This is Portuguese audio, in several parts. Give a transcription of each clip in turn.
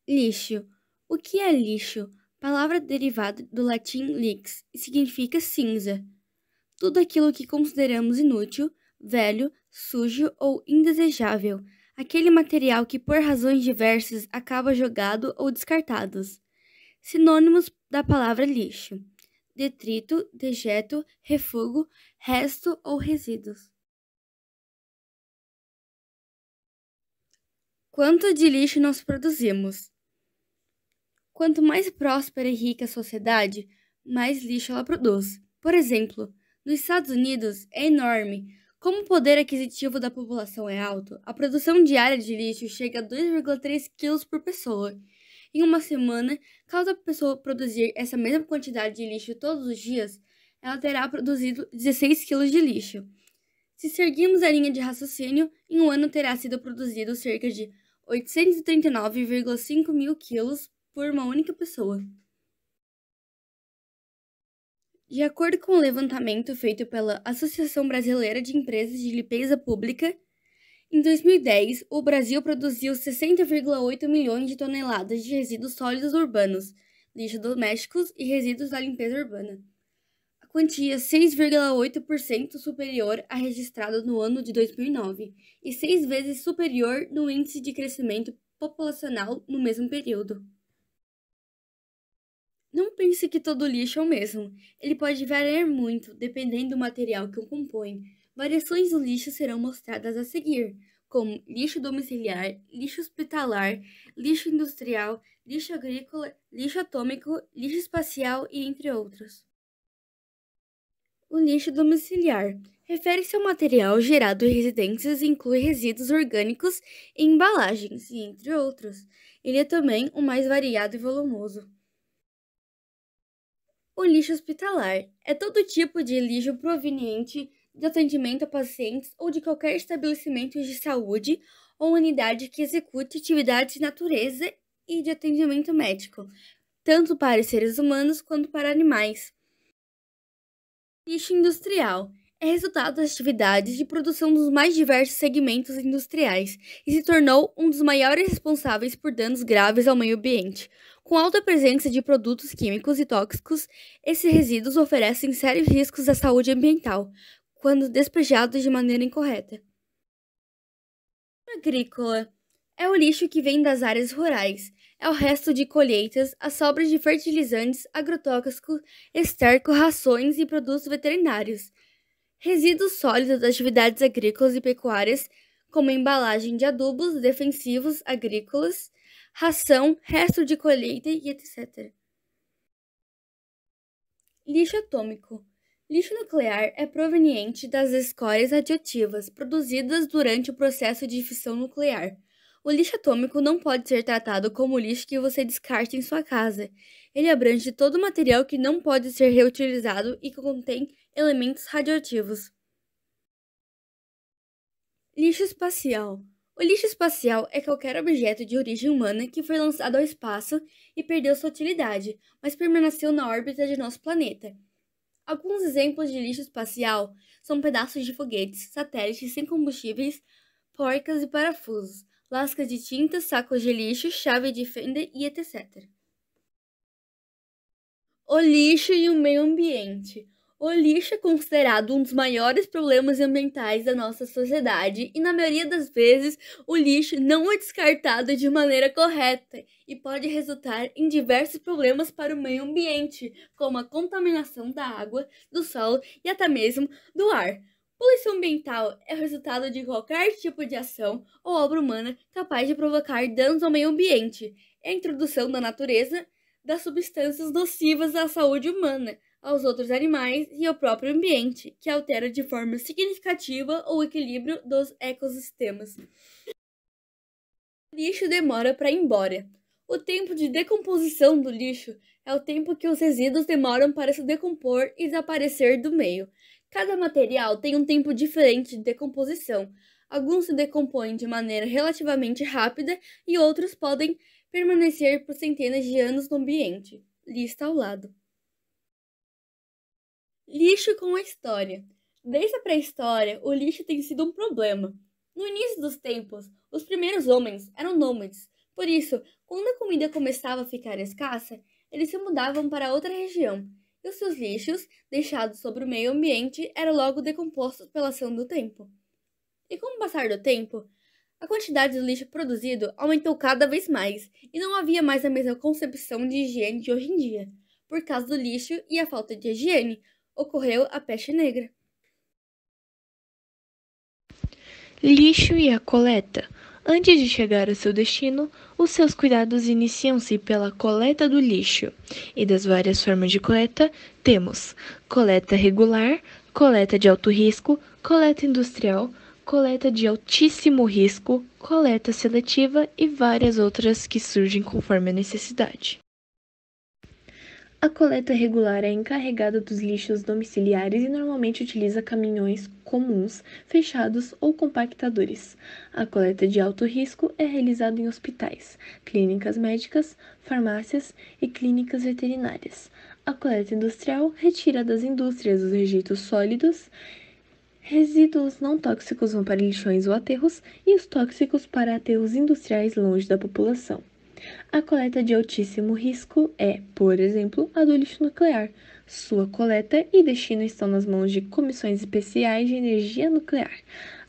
Lixo. O que é lixo? Palavra derivada do latim lix e significa cinza. Tudo aquilo que consideramos inútil, velho, sujo ou indesejável. Aquele material que, por razões diversas, acaba jogado ou descartados. Sinônimos da palavra lixo: detrito, dejeto, refúgio, resto ou resíduos. Quanto de lixo nós produzimos? Quanto mais próspera e rica a sociedade, mais lixo ela produz. Por exemplo, nos Estados Unidos é enorme. Como o poder aquisitivo da população é alto, a produção diária de lixo chega a 2,3 quilos por pessoa. Em uma semana, caso a pessoa produzir essa mesma quantidade de lixo todos os dias, ela terá produzido 16 quilos de lixo. Se seguirmos a linha de raciocínio, em um ano terá sido produzido cerca de 839,5 mil quilos por uma única pessoa. De acordo com o levantamento feito pela Associação Brasileira de Empresas de Limpeza Pública, em 2010, o Brasil produziu 60,8 milhões de toneladas de resíduos sólidos urbanos, lixo domésticos e resíduos da limpeza urbana. A quantia 6,8% superior à registrada no ano de 2009 e 6 vezes superior no índice de crescimento populacional no mesmo período. Não pense que todo lixo é o mesmo. Ele pode variar muito, dependendo do material que o compõe. Variações do lixo serão mostradas a seguir, como lixo domiciliar, lixo hospitalar, lixo industrial, lixo agrícola, lixo atômico, lixo espacial e entre outros. O lixo domiciliar refere-se ao material gerado em residências e inclui resíduos orgânicos e embalagens, e entre outros. Ele é também o mais variado e volumoso. O lixo hospitalar é todo tipo de lixo proveniente de atendimento a pacientes ou de qualquer estabelecimento de saúde ou unidade que execute atividades de natureza e de atendimento médico, tanto para seres humanos quanto para animais. Lixo industrial é resultado das atividades de produção dos mais diversos segmentos industriais e se tornou um dos maiores responsáveis por danos graves ao meio ambiente. Com alta presença de produtos químicos e tóxicos, esses resíduos oferecem sérios riscos à saúde ambiental quando despejados de maneira incorreta. Agrícola é o lixo que vem das áreas rurais. É o resto de colheitas, as sobras de fertilizantes, agrotóxicos, esterco, rações e produtos veterinários. Resíduos sólidos das atividades agrícolas e pecuárias, como embalagem de adubos defensivos agrícolas, ração, resto de colheita e etc. Lixo atômico. Lixo nuclear é proveniente das escórias radioativas produzidas durante o processo de fissão nuclear. O lixo atômico não pode ser tratado como lixo que você descarta em sua casa. Ele abrange todo o material que não pode ser reutilizado e que contém elementos radioativos. Lixo espacial. O lixo espacial é qualquer objeto de origem humana que foi lançado ao espaço e perdeu sua utilidade, mas permaneceu na órbita de nosso planeta. Alguns exemplos de lixo espacial são pedaços de foguetes, satélites sem combustíveis, porcas e parafusos, lascas de tinta, sacos de lixo, chave de fenda e etc. O lixo e o meio ambiente. O lixo é considerado um dos maiores problemas ambientais da nossa sociedade e, na maioria das vezes, o lixo não é descartado de maneira correta e pode resultar em diversos problemas para o meio ambiente, como a contaminação da água, do solo e até mesmo do ar. Poluição ambiental é o resultado de qualquer tipo de ação ou obra humana capaz de provocar danos ao meio ambiente. É a introdução da natureza das substâncias nocivas à saúde humana, aos outros animais e ao próprio ambiente, que altera de forma significativa o equilíbrio dos ecossistemas. O lixo demora para ir embora. O tempo de decomposição do lixo é o tempo que os resíduos demoram para se decompor e desaparecer do meio. Cada material tem um tempo diferente de decomposição. Alguns se decompõem de maneira relativamente rápida e outros podem permanecer por centenas de anos no ambiente. Lista ao lado. Lixo com a história. Desde a pré-história, o lixo tem sido um problema. No início dos tempos, os primeiros homens eram nômades, Por isso, quando a comida começava a ficar escassa, eles se mudavam para outra região, e os seus lixos, deixados sobre o meio ambiente, eram logo decompostos pela ação do tempo. E com o passar do tempo, a quantidade de lixo produzido aumentou cada vez mais, e não havia mais a mesma concepção de higiene de hoje em dia. Por causa do lixo e a falta de higiene, ocorreu a peste negra. Lixo e a coleta. Antes de chegar ao seu destino, os seus cuidados iniciam-se pela coleta do lixo. E das várias formas de coleta, temos coleta regular, coleta de alto risco, coleta industrial, coleta de altíssimo risco, coleta seletiva e várias outras que surgem conforme a necessidade. A coleta regular é encarregada dos lixos domiciliares e normalmente utiliza caminhões comuns, fechados ou compactadores. A coleta de alto risco é realizada em hospitais, clínicas médicas, farmácias e clínicas veterinárias. A coleta industrial retira das indústrias os rejeitos sólidos, resíduos não tóxicos vão para lixões ou aterros e os tóxicos para aterros industriais longe da população. A coleta de altíssimo risco é, por exemplo, a do lixo nuclear. Sua coleta e destino estão nas mãos de comissões especiais de energia nuclear.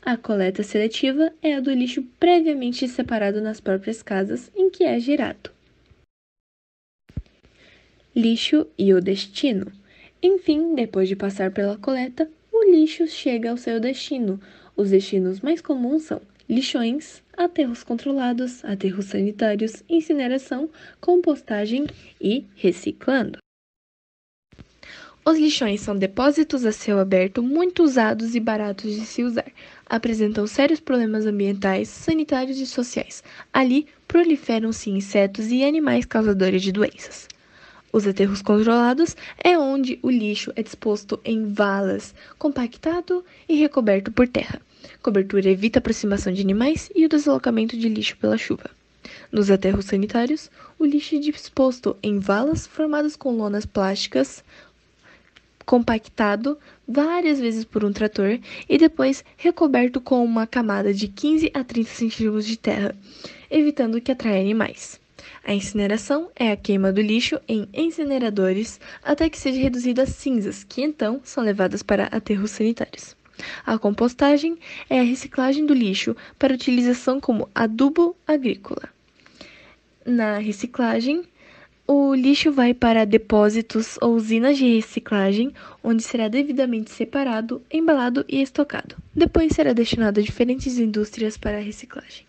A coleta seletiva é a do lixo previamente separado nas próprias casas em que é gerado. Lixo e o destino. Enfim, depois de passar pela coleta, o lixo chega ao seu destino. Os destinos mais comuns são lixões, aterros controlados, aterros sanitários, incineração, compostagem e reciclando. Os lixões são depósitos a céu aberto muito usados e baratos de se usar. Apresentam sérios problemas ambientais, sanitários e sociais. Ali proliferam-se insetos e animais causadores de doenças. Os aterros controlados é onde o lixo é disposto em valas, compactado e recoberto por terra. Cobertura evita a aproximação de animais e o deslocamento de lixo pela chuva. Nos aterros sanitários, o lixo é disposto em valas formadas com lonas plásticas, compactado várias vezes por um trator e depois recoberto com uma camada de 15 a 30 centímetros de terra, evitando que atraia animais. A incineração é a queima do lixo em incineradores até que seja reduzido a cinzas, que então são levadas para aterros sanitários. A compostagem é a reciclagem do lixo para utilização como adubo agrícola. Na reciclagem, o lixo vai para depósitos ou usinas de reciclagem, onde será devidamente separado, embalado e estocado. Depois será destinado a diferentes indústrias para a reciclagem.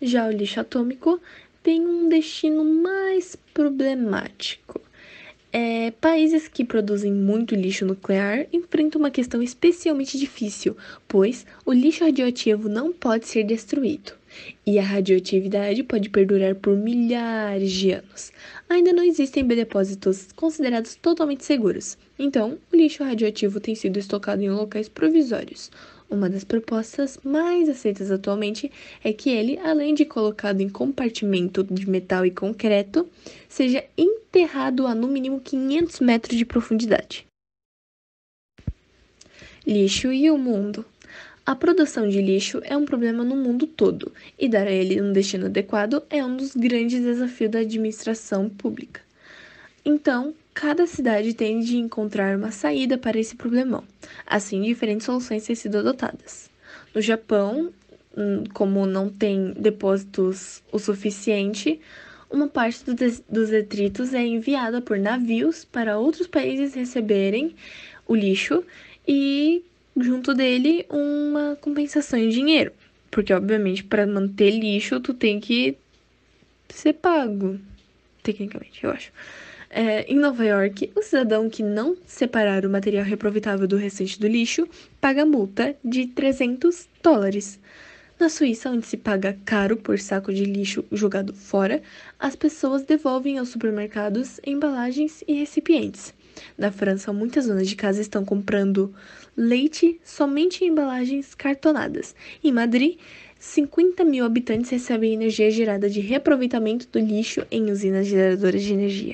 Já o lixo atômico tem um destino mais problemático. Países que produzem muito lixo nuclear enfrentam uma questão especialmente difícil, pois o lixo radioativo não pode ser destruído, e a radioatividade pode perdurar por milhares de anos. Ainda não existem depósitos considerados totalmente seguros, então o lixo radioativo tem sido estocado em locais provisórios. Uma das propostas mais aceitas atualmente é que ele, além de colocado em compartimento de metal e concreto, seja enterrado a no mínimo 500 metros de profundidade. Lixo e o mundo. A produção de lixo é um problema no mundo todo, e dar a ele um destino adequado é um dos grandes desafios da administração pública. Então, cada cidade tem de encontrar uma saída para esse problemão. Assim, diferentes soluções têm sido adotadas. No Japão, como não tem depósitos o suficiente, uma parte dos detritos é enviada por navios para outros países receberem o lixo e, junto dele, uma compensação em dinheiro. Porque, obviamente, para manter lixo, tu tem que ser pago, tecnicamente, eu acho. Em Nova York, o cidadão que não separar o material reaproveitável do restante do lixo paga multa de $300. Na Suíça, onde se paga caro por saco de lixo jogado fora, as pessoas devolvem aos supermercados embalagens e recipientes. Na França, muitas donas de casa estão comprando leite somente em embalagens cartonadas. Em Madrid, 50 mil habitantes recebem energia gerada de reaproveitamento do lixo em usinas geradoras de energia.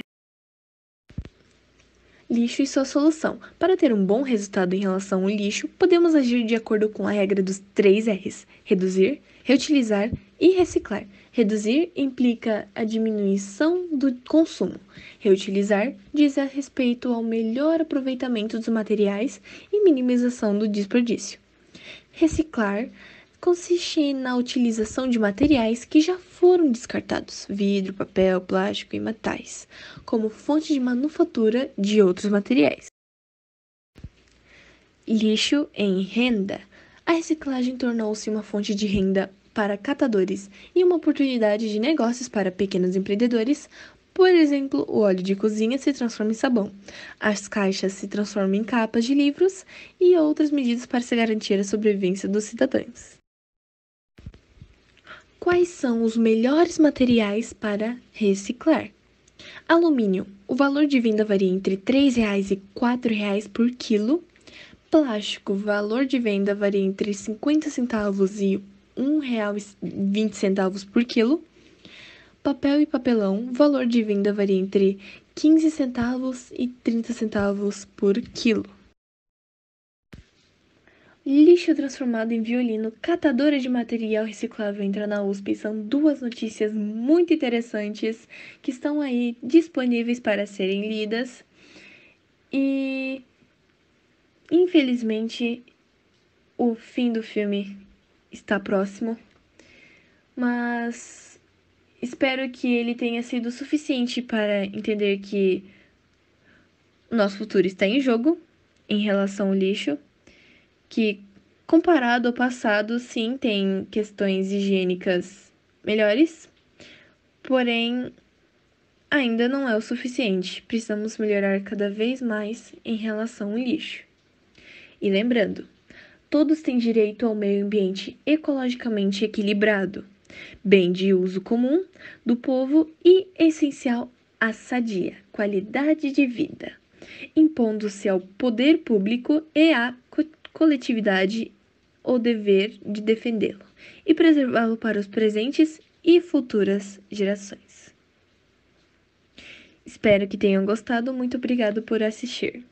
Lixo e sua solução. Para ter um bom resultado em relação ao lixo, podemos agir de acordo com a regra dos 3 R's: reduzir, reutilizar E reciclar. Reduzir implica a diminuição do consumo. Reutilizar diz a respeito ao melhor aproveitamento dos materiais e minimização do desperdício. Reciclar consiste na utilização de materiais que já foram descartados, vidro, papel, plástico e metais, como fonte de manufatura de outros materiais. Lixo em renda. A reciclagem tornou-se uma fonte de renda para catadores e uma oportunidade de negócios para pequenos empreendedores. Por exemplo, o óleo de cozinha se transforma em sabão, as caixas se transformam em capas de livros e outras medidas para se garantir a sobrevivência dos cidadãos. Quais são os melhores materiais para reciclar? Alumínio. O valor de venda varia entre R$ 3,00 e R$ 4,00 por quilo. Plástico. O valor de venda varia entre 50 centavos e R$ 1,20 por quilo. Papel e papelão. O valor de venda varia entre 15 centavos e 30 centavos por quilo. Lixo transformado em violino, catadora de material reciclável entra na USP. São duas notícias muito interessantes que estão aí disponíveis para serem lidas. E, infelizmente, o fim do filme está próximo. Mas espero que ele tenha sido suficiente para entender que o nosso futuro está em jogo em relação ao lixo. Que, comparado ao passado, sim, tem questões higiênicas melhores, porém, ainda não é o suficiente. Precisamos melhorar cada vez mais em relação ao lixo. E lembrando, todos têm direito ao meio ambiente ecologicamente equilibrado, bem de uso comum do povo e essencial à sadia qualidade de vida, impondo-se ao poder público e à coletividade o dever de defendê-lo e preservá-lo para os presentes e futuras gerações. Espero que tenham gostado. Muito obrigado por assistir.